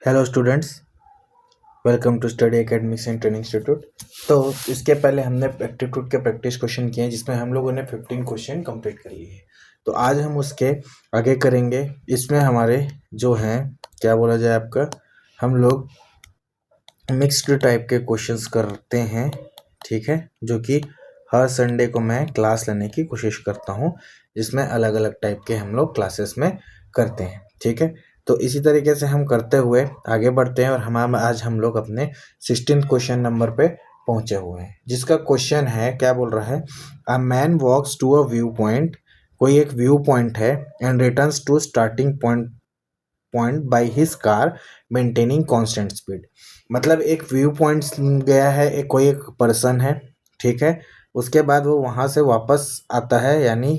Hello students, welcome to study academics and training institute. तो इसके पहले हमने एप्टीट्यूड के प्रैक्टिस क्वेश्चन किए हैं जिसमें हम लोगों ने 15 क्वेश्चन कंप्लीट कर लिए हैं। तो आज हम उसके आगे करेंगे। इसमें हमारे जो हैं, क्या बोला जाए आपका, हम लोग मिक्स्ड टाइप के क्वेश्चंस करते हैं, ठीक है। जो कि हर संडे को मैं क्लास लेने की कोशिश करता हूँ, जिसमें अलग अलग टाइप के हम लोग क्लासेस में करते हैं, ठीक है। तो इसी तरीके से हम करते हुए आगे बढ़ते हैं और आज हम लोग अपने 16th क्वेश्चन नंबर पे पहुंचे हुए हैं, जिसका क्वेश्चन है, क्या बोल रहा है, a man walks to a view point. कोई एक व्यू पॉइंट है and returns to starting point by his car maintaining constant speed. मतलब एक व्यू पॉइंट गया है, कोई एक पर्सन है, ठीक है। उसके बाद वो वहाँ से वापस आता है, यानी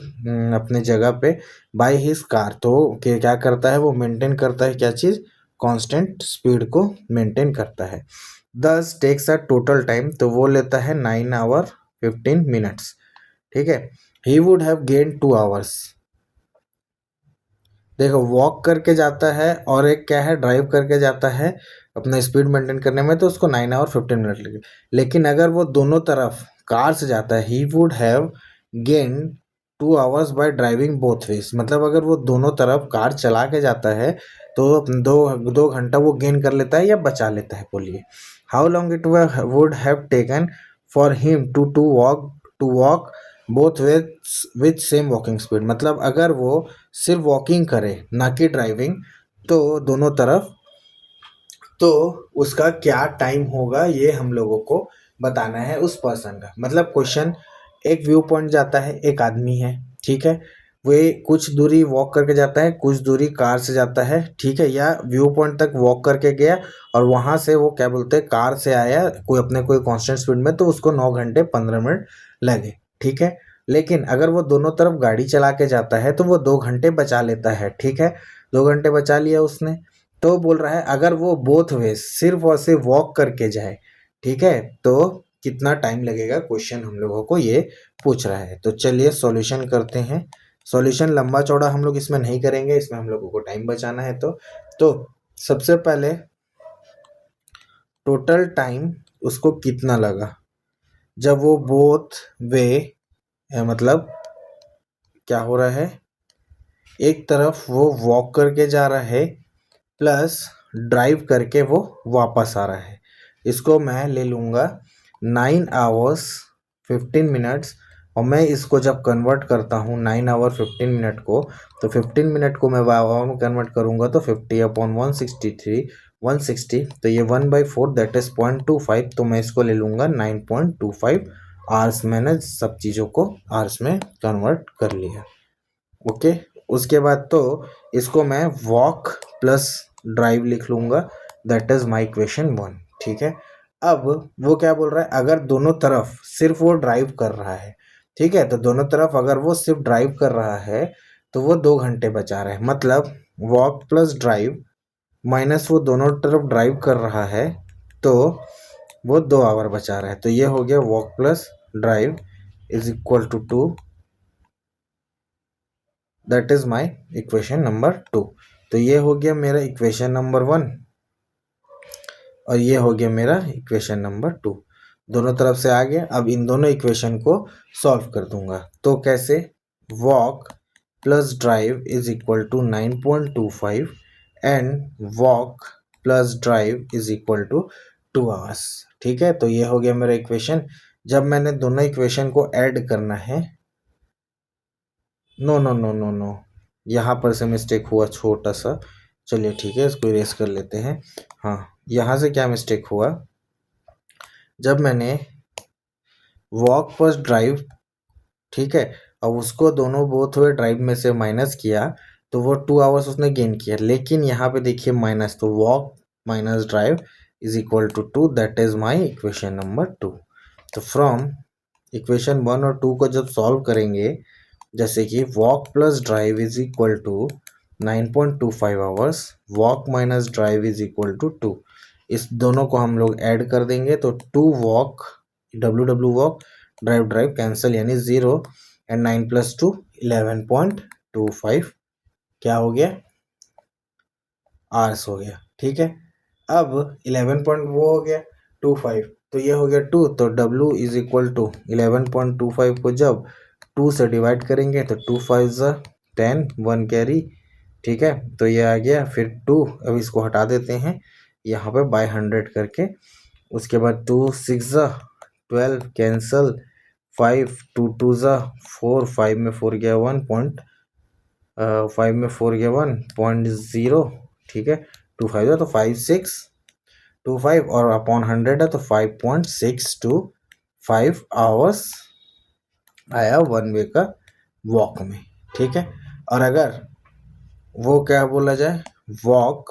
अपने जगह पे बाय हिज कार। तो क्या करता है, वो मेंटेन करता है क्या चीज़, कांस्टेंट स्पीड को मेंटेन करता है। दस टेक्स अ टोटल टाइम, तो वो लेता है 9 आवर 15 मिनट्स, ठीक है। He would have gain 2 hours. देखो, वॉक करके जाता है और एक क्या है, ड्राइव करके जाता है अपना स्पीड मेंटेन करने में, तो उसको 9 आवर 15 मिनट लगे। लेकिन अगर वो दोनों तरफ कार से जाता है, he would have gain 2 hours bye driving both ways. मतलब अगर वो दोनों तरफ कार चला के जाता है तो दो घंटा वो गेन कर लेता है या बचा लेता है, बोलिए। How long it would have taken for him to walk both with same walking speed. मतलब अगर वो सिर्फ वॉकिंग करे ना कि ड्राइविंग, तो दोनों तरफ, तो उसका क्या टाइम होगा, ये हम लोगों को बताना है उस पर्सन का। मतलब क्वेश्चन, एक व्यू पॉइंट जाता है, एक आदमी है, ठीक है। वे कुछ दूरी वॉक करके जाता है, कुछ दूरी कार से जाता है, ठीक है। या व्यू पॉइंट तक वॉक करके गया और वहां से वो क्या बोलते हैं, कार से आया कोई कांस्टेंट स्पीड में, तो उसको 9 घंटे 15 मिनट लगे, ठीक है। लेकिन अगर वो दोनों तरफ गाड़ी चला के जाता है तो वो 2 घंटे बचा लेता है, ठीक है। 2 घंटे बचा लिया उसने। तो बोल रहा है अगर वो बोथ वे सिर्फ और सिर्फ वॉक करके जाए, ठीक है, तो कितना टाइम लगेगा, क्वेश्चन हम लोगों को ये पूछ रहा है। तो चलिए सॉल्यूशन करते हैं। सॉल्यूशन लंबा चौड़ा हम लोग इसमें नहीं करेंगे, इसमें हम लोगों को टाइम बचाना है। तो सबसे पहले टोटल टाइम उसको कितना लगा जब वो बोथ वे, मतलब क्या हो रहा है, एक तरफ वो वॉक करके जा रहा है प्लस ड्राइव करके वो वापस आ रहा है। इसको मैं ले लूँगा 9 आवर्स 15 मिनट्स। और मैं इसको जब कन्वर्ट करता हूँ 9 आवर 15 मिनट को, तो 15 मिनट को मैं आवर में कन्वर्ट करूँगा तो 50/160, तो ये 1/4 दैट इज 0.25। तो मैं इसको ले लूँगा 9.25 आवर्स। मैंने सब चीज़ों को आवर्स में कन्वर्ट कर लिया, ओके। उसके बाद तो इसको मैं वॉक प्लस ड्राइव लिख लूँगा, दैट इज माई इक्वेशन 1, ठीक है। अब वो क्या बोल रहा है, अगर दोनों तरफ सिर्फ वो ड्राइव कर रहा है, ठीक है, तो दोनों तरफ अगर वो सिर्फ ड्राइव कर रहा है तो वो 2 घंटे बचा रहा है। मतलब वॉक प्लस ड्राइव माइनस वो दोनों तरफ ड्राइव कर रहा है, तो वो 2 आवर बचा रहा है। तो ये हो गया walk plus drive is equal to 2, that is my equation number 2। तो ये हो गया मेरा इक्वेशन नंबर 1 और ये हो गया मेरा इक्वेशन नंबर 2। दोनों तरफ से आ गया। अब इन दोनों इक्वेशन को सॉल्व कर दूंगा। तो कैसे, walk plus drive is equal to 9.25 and walk plus drive is equal to 2 hours, ठीक है। तो ये हो गया मेरा इक्वेशन। जब मैंने दोनों इक्वेशन को ऐड करना है, no no no no no, यहाँ पर से मिस्टेक हुआ छोटा सा। चलिए ठीक है, इसको इरेज कर लेते हैं। हाँ, यहाँ से क्या मिस्टेक हुआ, जब मैंने वॉक प्लस ड्राइव, ठीक है, अब उसको दोनों बोथ वे ड्राइव में से माइनस किया तो वो 2 आवर्स उसने गेन किया। लेकिन यहाँ पे देखिए माइनस, तो walk minus drive is equal to 2, that is my equation number 2। तो फ्रॉम इक्वेशन 1 और 2 को जब सॉल्व करेंगे, जैसे कि walk plus drive is equal to 9.25 hours, walk minus drive is equal to 2। इस दोनों को हम लोग ऐड कर देंगे तो 2 walk, W walk, drive drive cancel, यानी 0 एंड 9 + 2 11.25 क्या हो गया, आवर्स हो गया, ठीक है। अब 11 पॉइंट वो हो गया 25, तो ये हो गया 2, तो W इज इक्वल टू 11.25 को जब 2 से डिवाइड करेंगे तो 2 5 ज़ा 10, 1 कैरी, ठीक है, तो ये आ गया। फिर 2, अब इसको हटा देते हैं यहाँ पे बाय 100 करके। उसके बाद 2 6 ज़ा 12 कैंसल, 5 2 2 ज़ा 4, 5 में 4 गया 1 पॉइंट, 5 में 4 गया 1.0, ठीक है, 2 5 ज़ा तो 5.625 और अपॉन 100 है तो 5.625 आवर्स आया वन वे का वॉक में, ठीक है। और अगर वो क्या बोला जाए, वॉक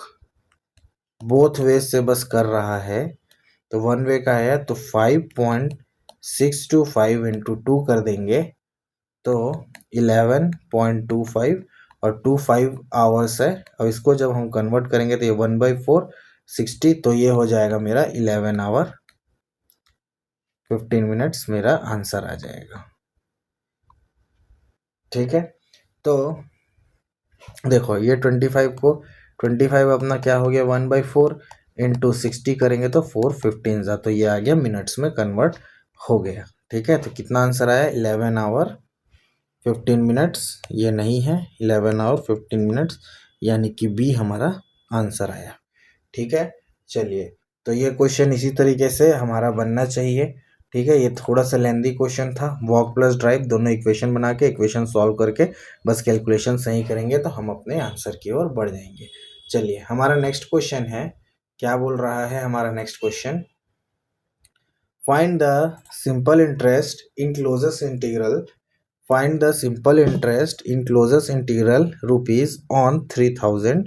बोथ वे से बस कर रहा है तो वन वे का है तो 5.625 इंटू 2 कर देंगे तो 11.25 और 25 आवर्स है। अब इसको जब हम कन्वर्ट करेंगे तो ये 1/4 60, तो ये हो जाएगा मेरा 11 आवर 15 मिनट्स मेरा आंसर आ जाएगा, ठीक है। तो देखो ये 25 अपना क्या हो गया 1/4 इंटू 60 करेंगे तो 4 15 ज़ा, तो ये आ गया मिनट्स में कन्वर्ट हो गया, ठीक है। तो कितना आंसर आया 11 आवर 15 मिनट्स, ये नहीं है 11 आवर 15 मिनट्स, यानी कि बी हमारा आंसर आया, ठीक है। चलिए, तो ये क्वेश्चन इसी तरीके से हमारा बनना चाहिए, ठीक है। ये थोड़ा सा लेंदी क्वेश्चन था, वॉक प्लस ड्राइव दोनों इक्वेशन बना के इक्वेशन सॉल्व करके बस कैलकुलेशन सही करेंगे तो हम अपने आंसर की ओर बढ़ जाएंगे। चलिए, हमारा नेक्स्ट क्वेश्चन है, क्या बोल रहा है हमारा next question, find the simple interest in closest integral, find the simple interest in closest integral rupees on 3000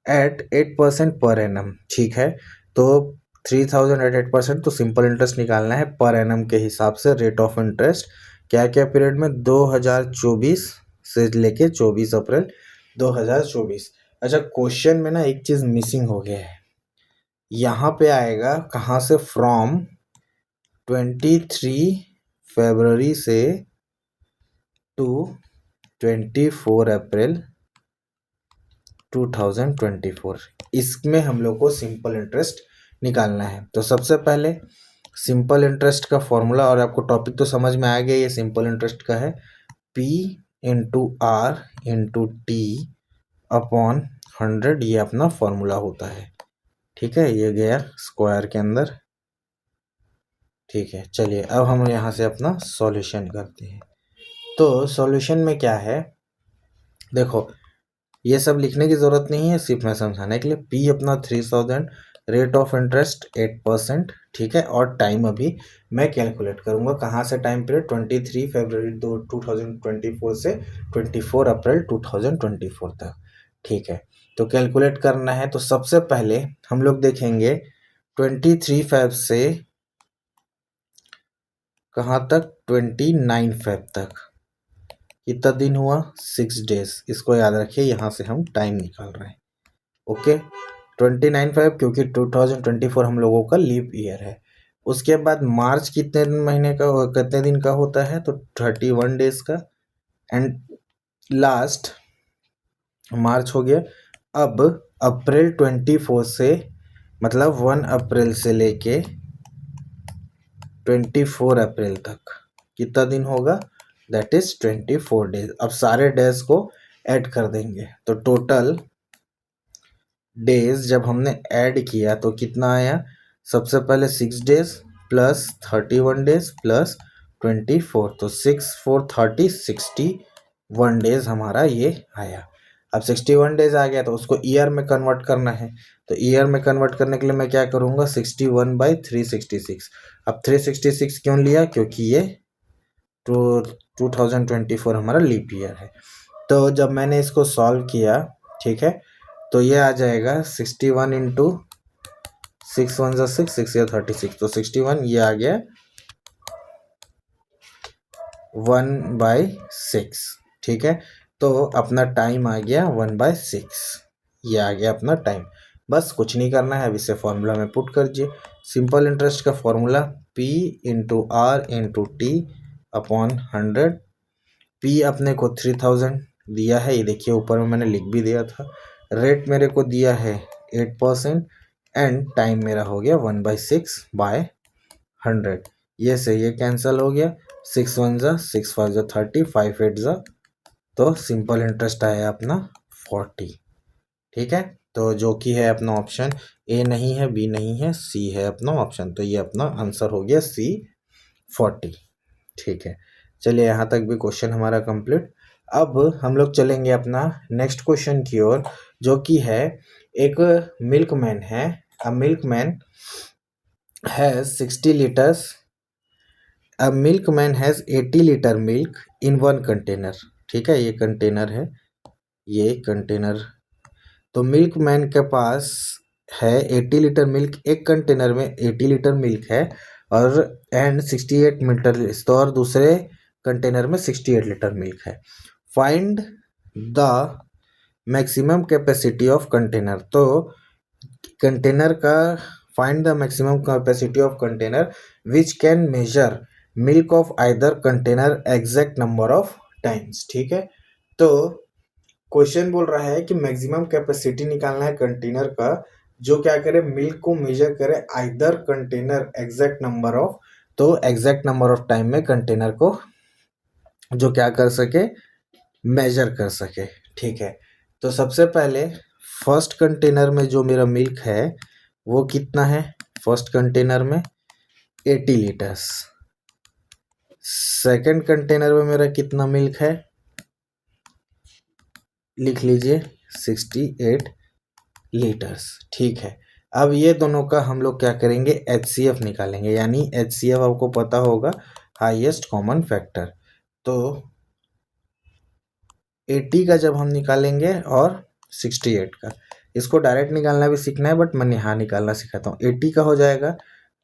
at 8% per annum, ठीक है। तो 3000 एट 8%, तो सिंपल इंटरेस्ट निकालना है पर एनम के हिसाब से, रेट ऑफ इंटरेस्ट क्या क्या पीरियड में 2024 से लेके 24 अप्रैल 2024। अच्छा, क्वेश्चन में ना एक चीज़ मिसिंग हो गया है, यहाँ पे आएगा कहाँ से, फ्रॉम 23 फरवरी से टू 24 अप्रैल 2024, इसमें हम लोग को सिंपल इंटरेस्ट निकालना है। तो सबसे पहले सिंपल इंटरेस्ट का फॉर्मूला, और आपको टॉपिक तो समझ में आ गया, ये सिंपल इंटरेस्ट का है, P into r into t upon 100, ये अपना फॉर्मूला होता है, ठीक है। ये गया स्क्वायर के अंदर, ठीक है। चलिए, अब हम यहाँ से अपना सॉल्यूशन करते हैं। तो सॉल्यूशन में क्या है, देखो ये सब लिखने की ज़रूरत नहीं है, सिर्फ मैं समझाने के लिए। P अपना 3000, रेट ऑफ इंटरेस्ट 8%, ठीक है। और टाइम अभी मैं कैलकुलेट करूँगा, कहाँ से, टाइम पीरियड 23 फरवरी 2024 से 24 अप्रैल 2024 तक, ठीक है। तो कैलकुलेट करना है, तो सबसे पहले हम लोग देखेंगे 23 फेब से कहाँ तक, 29 फेब तक, कितना दिन हुआ, 6 डेज। इसको याद रखिए, यहाँ से हम टाइम निकाल रहे हैं, ओके। 29 फाइव, क्योंकि 2024 हम लोगों का लीप ईयर है। उसके बाद मार्च कितने महीने का, कितने दिन का होता है, तो 31 डेज का। एंड लास्ट मार्च हो गया। अब अप्रैल 24 से, मतलब 1 अप्रैल से लेके 24 अप्रैल तक कितना दिन होगा, दैट इज 24 डेज। अब सारे डेज को ऐड कर देंगे तो टोटल डेज जब हमने ऐड किया तो कितना आया, सबसे पहले 6 डेज प्लस 31 डेज प्लस 24, तो 6 4 30 61 डेज हमारा ये आया। अब 61 डेज आ गया तो उसको ईयर में कन्वर्ट करना है, तो ईयर में कन्वर्ट करने के लिए मैं क्या करूँगा, 61/366। अब 366 क्यों लिया, क्योंकि ये 2024 हमारा लीप ईयर है। तो जब मैंने इसको सॉल्व किया, ठीक है, तो ये आ जाएगा 61 इंटू 6 1 ज़ा 6, 6 या 36, तो 61 ये आ गया 1/6, ठीक है। तो अपना टाइम आ गया 1/6, ये आ गया अपना टाइम। बस कुछ नहीं करना है, अब इसे फॉर्मूला में पुट करिए। सिंपल इंटरेस्ट का formula P into r into t upon 100। P अपने को 3000 दिया है, ये देखिए ऊपर में मैंने लिख भी दिया था। रेट मेरे को दिया है 8%, एंड टाइम मेरा हो गया 1/6/100। ये से ये कैंसिल हो गया, 6 1 जा 6 5 जा 30, 5 8 जा, तो सिंपल इंटरेस्ट आया अपना 40। ठीक है, तो जो कि है अपना ऑप्शन ए नहीं है, बी नहीं है, सी है अपना ऑप्शन। तो ये अपना आंसर हो गया सी 40। ठीक है, चलिए यहाँ तक भी क्वेश्चन हमारा कंप्लीट। अब हम लोग चलेंगे अपना नेक्स्ट क्वेश्चन की ओर, जो कि है एक मिल्कमैन है। A milkman has 60 litres, a milkman has 80 litre milk in one container. ठीक है, ये कंटेनर है, ये कंटेनर। तो मिल्कमैन के पास है 80 लीटर मिल्क, एक कंटेनर में 80 लीटर मिल्क है, और एंड 68 लीटर, तो और दूसरे कंटेनर में 68 लीटर मिल्क है। Find the maximum capacity of container. तो कंटेनर का find the maximum capacity of container which can measure milk of either container exact number of times. ठीक है, तो क्वेश्चन बोल रहा है कि मैक्सिमम कैपेसिटी निकालना है कंटेनर का, जो क्या करे, मिल्क को मेजर करे either container exact number of, तो एग्जैक्ट नंबर ऑफ टाइम में कंटेनर को जो क्या कर सके, मेजर कर सके। ठीक है, तो सबसे पहले फर्स्ट कंटेनर में जो मेरा मिल्क है वो कितना है, फर्स्ट कंटेनर में 80 लीटर्स। सेकंड कंटेनर में मेरा कितना मिल्क है, लिख लीजिए 68 लीटर्स। ठीक है, अब ये दोनों का हम लोग क्या करेंगे, HCF निकालेंगे, यानी HCF आपको पता होगा, हाईएस्ट कॉमन फैक्टर। तो 80 का जब हम निकालेंगे और 68 का, इसको डायरेक्ट निकालना भी सीखना है, बट मैं यहाँ निकालना सिखाता हूँ। 80 का हो जाएगा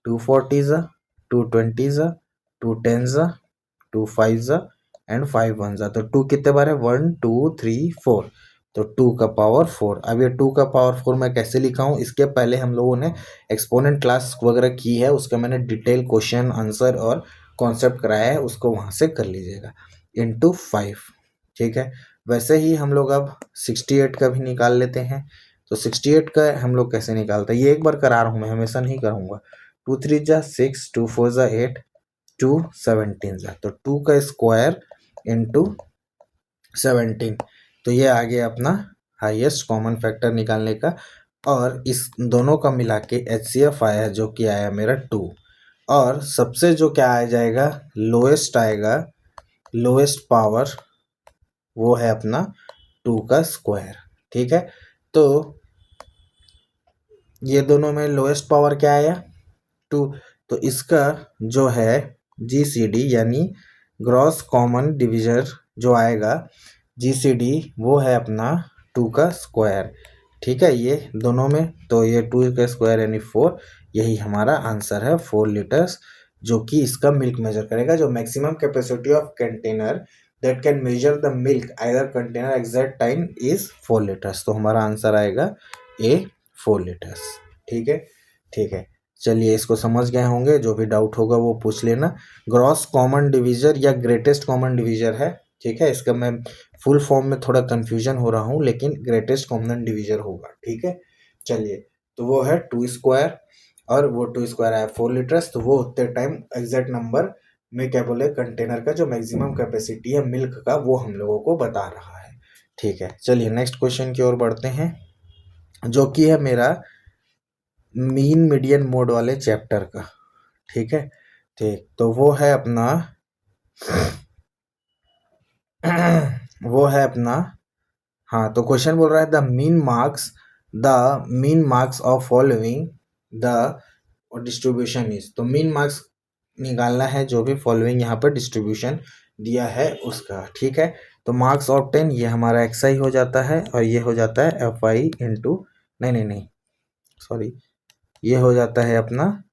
240 ज़ा, 220 ज़ा, 210 ज़ा, 25 ज़ा एंड 5 1 ज़ा। तो 2 कितने बार है, 1 2 3 4, तो 2 का पावर 4। अब ये 2 का पावर 4 मैं कैसे लिखा हूँ, इसके पहले हम लोगों ने एक्सपोनेंट क्लास वगैरह की है, उसका मैंने डिटेल क्वेश्चन आंसर और कॉन्सेप्ट कराया है, उसको वहाँ से कर लीजिएगा, इंटू 5। ठीक है, वैसे ही हम लोग अब 68 का भी निकाल लेते हैं। तो 68 का हम लोग कैसे निकालते हैं, ये एक बार करा रहा हूँ मैं, हमेशा नहीं करूँगा। 2 3 जा 6, 2 4 जा 8, 2 17 जा, तो 2 का स्क्वायर इंटू 17, तो ये आ गया अपना हाईएस्ट कॉमन फैक्टर निकालने का। और इस दोनों का मिला के HCF आया, जो कि आया मेरा 2। और सबसे जो क्या आ जाएगा, लोएस्ट आएगा, लोएस्ट पावर, वो है अपना 2 का स्क्वायर। ठीक है, तो ये दोनों में लोएस्ट पावर क्या आया, 2। तो इसका जो है GCD यानी ग्रॉस कॉमन डिविजर जो आएगा, GCD वो है अपना 2 का स्क्वायर। ठीक है, ये दोनों में, तो ये 2 का स्क्वायर यानी 4, यही हमारा आंसर है 4 लीटर्स, जो कि इसका मिल्क मेजर करेगा। जो maximum capacity of container that can measure the milk either container exact time is 4 litres. तो हमारा आंसर आएगा ए 4 लीटर्स। ठीक है, ठीक है, चलिए इसको समझ गए होंगे, जो भी डाउट होगा वो पूछ लेना। ग्रॉस कॉमन डिवीजर या ग्रेटेस्ट कॉमन डिवीजर है। ठीक है, इसका मैं फुल फॉर्म में थोड़ा कंफ्यूजन हो रहा हूँ, लेकिन ग्रेटेस्ट कॉमन डिवीजर होगा। ठीक है, चलिए, तो वो है 2 स्क्वायर, और वो 2 स्क्वायर आया 4 लीटर्स, तो वो उतने टाइम एग्जैक्ट नंबर में क्या बोले, कंटेनर का जो मैक्सिमम कैपेसिटी है मिल्क का, वो हम लोगों को बता रहा है। ठीक है, चलिए नेक्स्ट क्वेश्चन की ओर बढ़ते हैं, जो कि है मेरा मीन मीडियन मोड वाले चैप्टर का। ठीक है, ठीक, तो वो है अपना वो है अपना, हाँ, तो क्वेश्चन बोल रहा है the mean marks of following the distribution is. तो मीन मार्क्स निकालना है, जो भी फॉलोइंग यहाँ पर डिस्ट्रीब्यूशन दिया है उसका। ठीक है, तो मार्क्स ऑफ 10 ये हमारा XI हो जाता है, और ये हो जाता है FI इंटू, नहीं सॉरी, ये हो जाता है अपना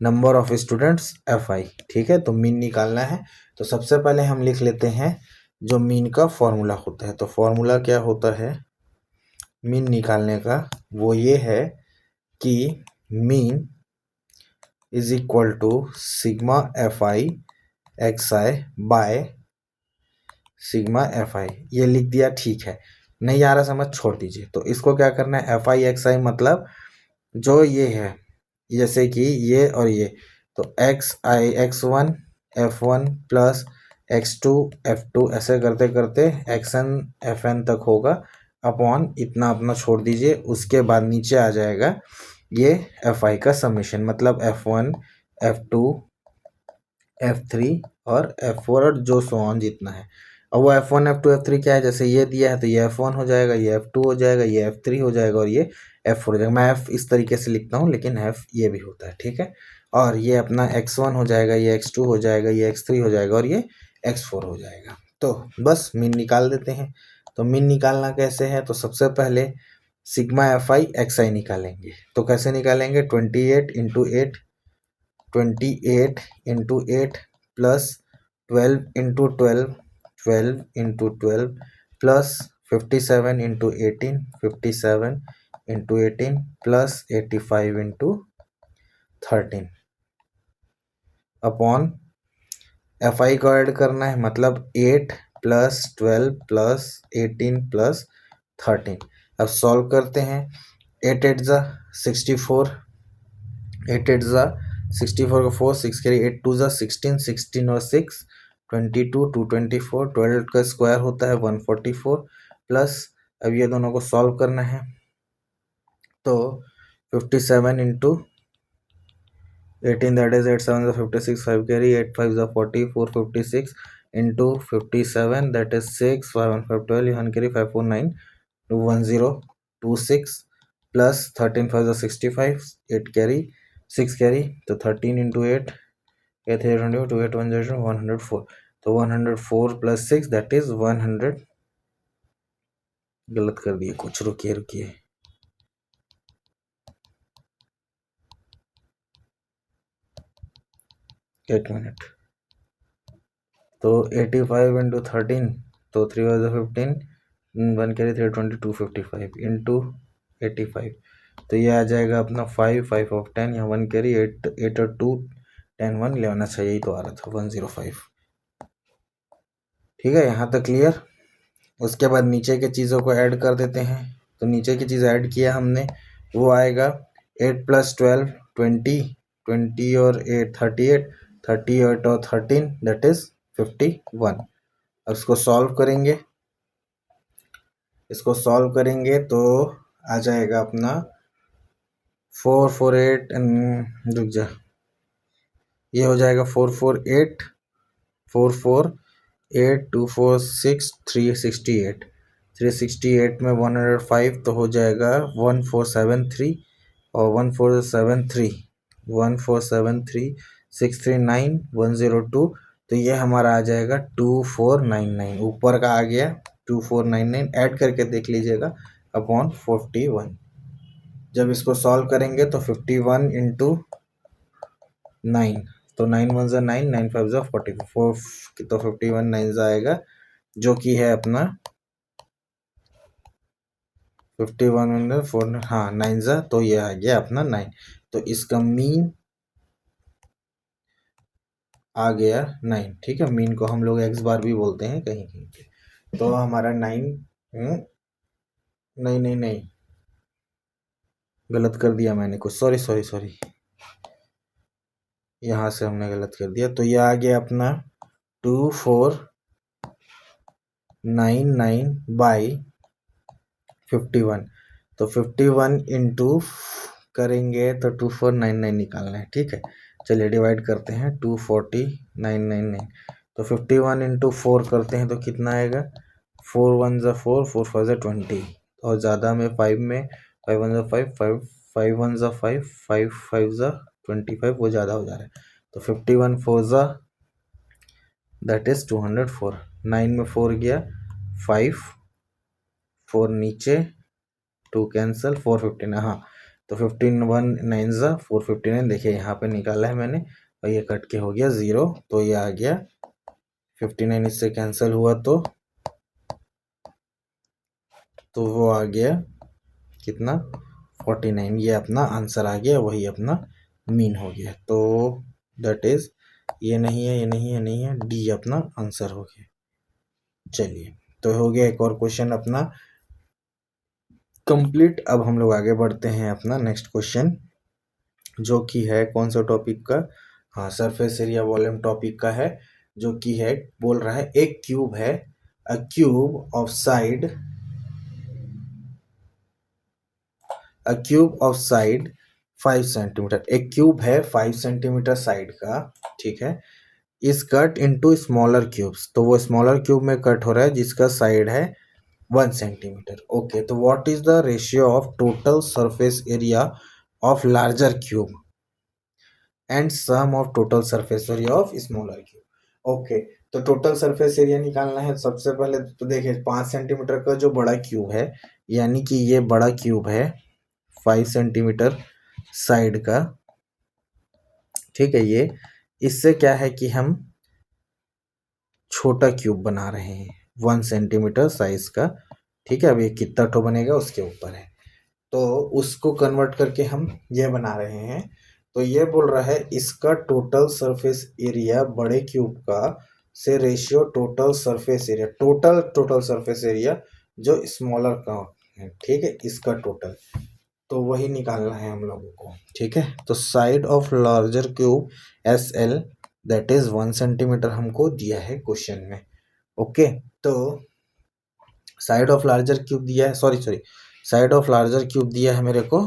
नंबर ऑफ स्टूडेंट्स FI। ठीक है, तो मीन निकालना है, तो सबसे पहले हम लिख लेते हैं जो मीन का फॉर्मूला होता है। तो फॉर्मूला क्या होता है मीन निकालने का, वो ये है कि mean is equal to sigma FI XI by sigma FI। ये लिख दिया, ठीक है, नहीं आ रहा समझ, छोड़ दीजिए। तो इसको क्या करना है, FI XI मतलब जो ये है, जैसे कि ये और ये, तो x1 f1 plus x2 f2 ऐसे करते करते xn fn तक होगा अपॉन इतना अपना छोड़ दीजिए। उसके बाद नीचे आ जाएगा ये fi का समेशन, मतलब f1 f2 f3 और f4 और जो सो ऑन जितना है। अब वो f1 f2 f3 क्या है, जैसे ये दिया है तो ये f1 हो जाएगा, ये f2 हो जाएगा, ये f3 हो जाएगा और ये f4 हो जाएगा। मैं f इस तरीके से लिखता हूँ लेकिन f ये भी होता है, ठीक है। और ये अपना x1 हो जाएगा, ये x2 हो जाएगा, ये x3 हो जाएगा और ये x4 हो जाएगा। तो बस मीन निकाल देते हैं। तो मीन निकालना कैसे है, तो सबसे पहले सिग्मा एफ आई एक्स आई निकालेंगे। तो कैसे निकालेंगे, 28 plus 12 plus 57 plus 85 upon F I को ऐड करना है, मतलब 8 प्लस 12 प्लस 18 प्लस 13। अब सॉल्व करते हैं। 8 8 ज़ा 64, 8 8 ज़ा 64 का 4 6 कैरी, 8 2 ज़ा 16, 16 और 6 22 224, 12 का स्क्वायर होता है 144 प्लस। अब ये दोनों को सॉल्व करना है, तो 57 into 18 that is 8 7 is 56, 5 carry, 8 5 is 40, 456 into 57 that is 6, 5 1 5 12, 1 carry, 5 4 9 2 1 0 2 6 plus 13 5 is 65, 8 carry 6 carry, तो 13 into 8 8 3 20 2 8 1 0 104, तो 104 plus 6 that is 100। गलत कर दिए कुछ, रुकिए रुकिए, एक मिनट। तो 85 इंटू 13, तो 3 वाज 15, 1 कैरी 320 255 इंटू 85, तो ये आ जाएगा अपना 5 5 ऑफ 10, यहाँ 1 कैरी 8 8 और 2 10 1 11, अच्छा यही तो आ रहा था 105। ठीक है, यहाँ तक क्लियर। उसके बाद नीचे के चीज़ों को ऐड कर देते हैं। तो नीचे की चीज़ ऐड किया हमने, वो आएगा 8 प्लस 12 20, 20 और 8 38, 38 और 13 दैट इज 51। अब इसको सॉल्व करेंगे तो आ जाएगा अपना 448, रुक जा, ये हो जाएगा 448 448 246 368, 368 में 105 तो हो जाएगा 1473 और 1473 639 102, तो ये हमारा आ जाएगा 2499। ऊपर का आ गया 2499, ऐड करके देख लीजिएगा अपॉन 41। जब इसको सॉल्व करेंगे तो 51 इंटू 9, तो 9 1 ज़ा 9, 9 5 ज़ा 44, तो 51 9 ज़ा आएगा, जो कि है अपना 51 4, हाँ 9 ज़ा, तो ये आ गया अपना 9। तो इसका मीन आ गया 9। ठीक है, मीन को हम लोग एक्स बार भी बोलते हैं कहीं कहीं पे। तो हमारा 9, नहीं नहीं नहीं, गलत कर दिया मैंने कुछ, सॉरी सॉरी सॉरी, यहाँ से हमने गलत कर दिया। तो ये आ गया अपना 2499 बाई 51, तो 51 इंटू करेंगे तो 2499 निकालना है। ठीक है, चलिए डिवाइड करते हैं, 240999, तो 51 इंटू 4 करते हैं तो कितना आएगा, 4 1 ज़ा 4, 4 5 ज़ा 20, और ज़्यादा में 5 में 5 1 ज़ा 5, 5 5 1 ज़ा 5, 5 5 ज़ा 25, वो ज़्यादा हो जा रहा है। तो 51 4 ज़ा दैट इज़ 204, 9 में 4 गया 5, 4 नीचे 2 कैंसल, 459, हाँ, तो 15 1 9 ज़ा 459, देखिए यहाँ पे निकाला है मैंने और ये कट के हो गया 0, तो ये आ गया 59, इससे कैंसिल हुआ तो वो आ गया कितना, 49। ये अपना आंसर आ गया, वही अपना मीन हो गया। तो दैट इज, ये नहीं है, ये नहीं है, नहीं है, डी अपना आंसर हो गया। चलिए, तो हो गया एक और क्वेश्चन अपना कंप्लीट। अब हम लोग आगे बढ़ते हैं अपना नेक्स्ट क्वेश्चन, जो कि है कौन सा टॉपिक का, हाँ सरफेस एरिया वॉल्यूम टॉपिक का है, जो कि है बोल रहा है एक क्यूब है, अ cube of side, a cube of side 5 centimetre, एक क्यूब है 5 सेंटीमीटर साइड का, ठीक है, is cut into smaller cubes, तो वो स्मॉलर क्यूब में कट हो रहा है जिसका साइड है 1 सेंटीमीटर। ओके, तो what is the ratio of total surface area of larger cube and sum of total surface area of smaller cube. Okay, तो टोटल सरफेस एरिया निकालना है। सबसे पहले तो देखिए 5 सेंटीमीटर का जो बड़ा क्यूब है, यानी कि ये बड़ा क्यूब है 5 सेंटीमीटर साइड का, ठीक है, ये इससे क्या है कि हम छोटा क्यूब बना रहे हैं 1 सेंटीमीटर साइज का, ठीक है। अब ये कितना ठो बनेगा उसके ऊपर है, तो उसको कन्वर्ट करके हम ये बना रहे हैं। तो ये बोल रहा है इसका टोटल सरफेस एरिया बड़े क्यूब का से ratio total surface area, total surface area जो स्मॉलर का है, ठीक है, इसका टोटल, तो वही निकालना है हम लोगों को, ठीक है। तो side of larger cube S L that is 1 centimetre हमको दिया है क्वेश्चन में। ओके, तो साइड ऑफ लार्जर क्यूब दिया है, sorry side of larger cube दिया है मेरे को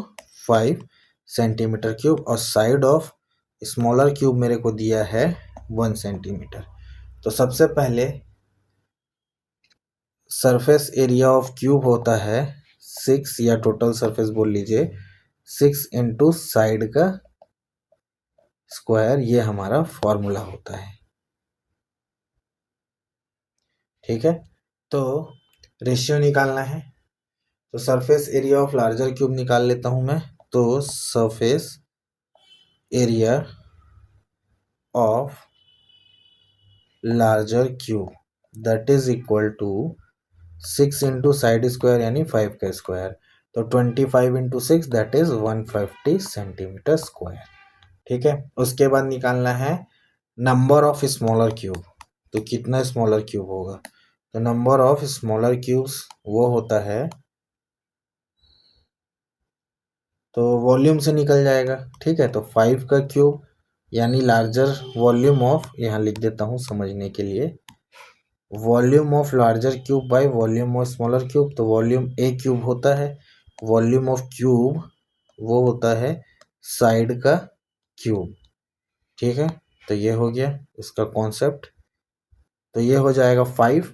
5 सेंटीमीटर क्यूब, और साइड ऑफ स्मॉलर क्यूब मेरे को दिया है 1 सेंटीमीटर। तो सबसे पहले सरफेस एरिया ऑफ क्यूब होता है 6, या टोटल सरफेस बोल लीजिए 6 इंटू साइड का स्क्वायर, ये हमारा फॉर्मूला होता है, ठीक है। तो रेशियो निकालना है, तो surface area of larger cube निकाल लेता हूं मैं। तो surface area of larger cube that is equal to 6 into side square यानी 5 का स्क्वायर, तो 25 into 6 that is 150 centimetre square, ठीक है। उसके बाद निकालना है नंबर ऑफ स्मॉलर क्यूब, तो कितना स्मॉलर क्यूब होगा, तो नंबर ऑफ स्मॉलर क्यूब्स वो होता है, तो वॉल्यूम से निकल जाएगा, ठीक है। तो 5 का क्यूब यानी लार्जर वॉल्यूम ऑफ, यहाँ लिख देता हूँ समझने के लिए, volume of larger cube by volume of smaller cube, तो वॉल्यूम ए क्यूब होता है, वॉल्यूम ऑफ क्यूब वो होता है साइड का क्यूब, ठीक है। तो ये हो गया इसका कॉन्सेप्ट, तो ये हो जाएगा 5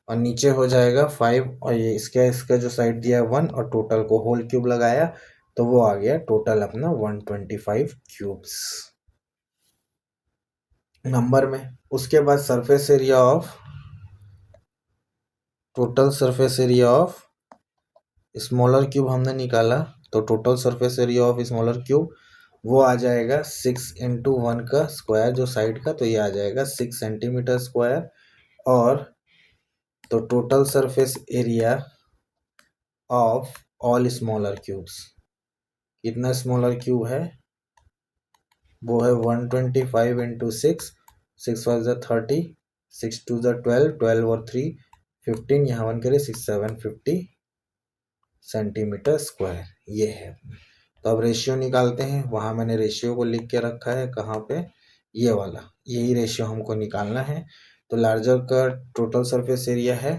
और नीचे हो जाएगा 5, और ये इसका जो साइड दिया है 1, और टोटल को होल क्यूब लगाया तो वो आ गया टोटल अपना 125 क्यूब्स नंबर में। उसके बाद surface area of, total surface area of smaller cube हमने निकाला, तो total surface area of smaller cube वो आ जाएगा 6 इंटू 1 का स्क्वायर जो साइड का, तो ये आ जाएगा 6 सेंटीमीटर स्क्वायर, और तो total surface area of all smaller cubes, कितना स्मॉलर क्यूब है वो है 125 इंटू 6, 6 5 ज़ा 30, 6 2 ज़ा 12, 12 और 3 15, यहाँ 1 करे 6 7 50 सेंटीमीटर स्क्वायर, ये है। तो अब रेशियो निकालते हैं, वहाँ मैंने रेशियो को लिख के रखा है, कहाँ पे, ये वाला, यही रेशियो हमको निकालना है। तो लार्जर का टोटल सरफेस एरिया है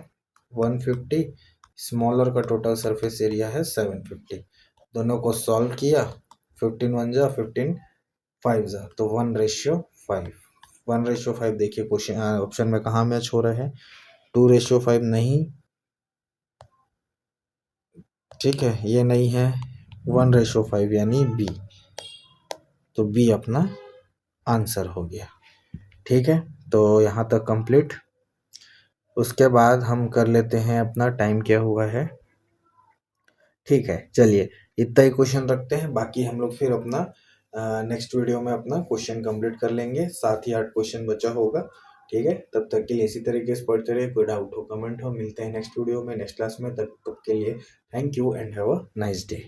150, स्मॉलर का टोटल सरफेस एरिया है 750, दोनों को सॉल्व किया, 15 1 जा 15 5 जा, तो 1:5, 1:5 देखिए क्वेश्चन ऑप्शन में कहाँ मैच हो रहा है, 2:5 नहीं, ठीक है, ये नहीं है, 1:5 यानी बी, तो बी अपना आंसर हो गया, ठीक है। तो यहाँ तक कंप्लीट। उसके बाद हम कर लेते हैं, अपना टाइम क्या हुआ है, ठीक है, चलिए इतना ही क्वेश्चन रखते हैं, बाकी हम लोग फिर अपना नेक्स्ट वीडियो में अपना क्वेश्चन कंप्लीट कर लेंगे, 7 ही 8 क्वेश्चन बचा होगा, ठीक है। तब तक के लिए इसी तरीके से पढ़ते रहिए, कोई डाउट हो कमेंट हो, मिलते हैं नेक्स्ट वीडियो में नेक्स्ट क्लास में, तब तक के लिए thank you and have a nice day.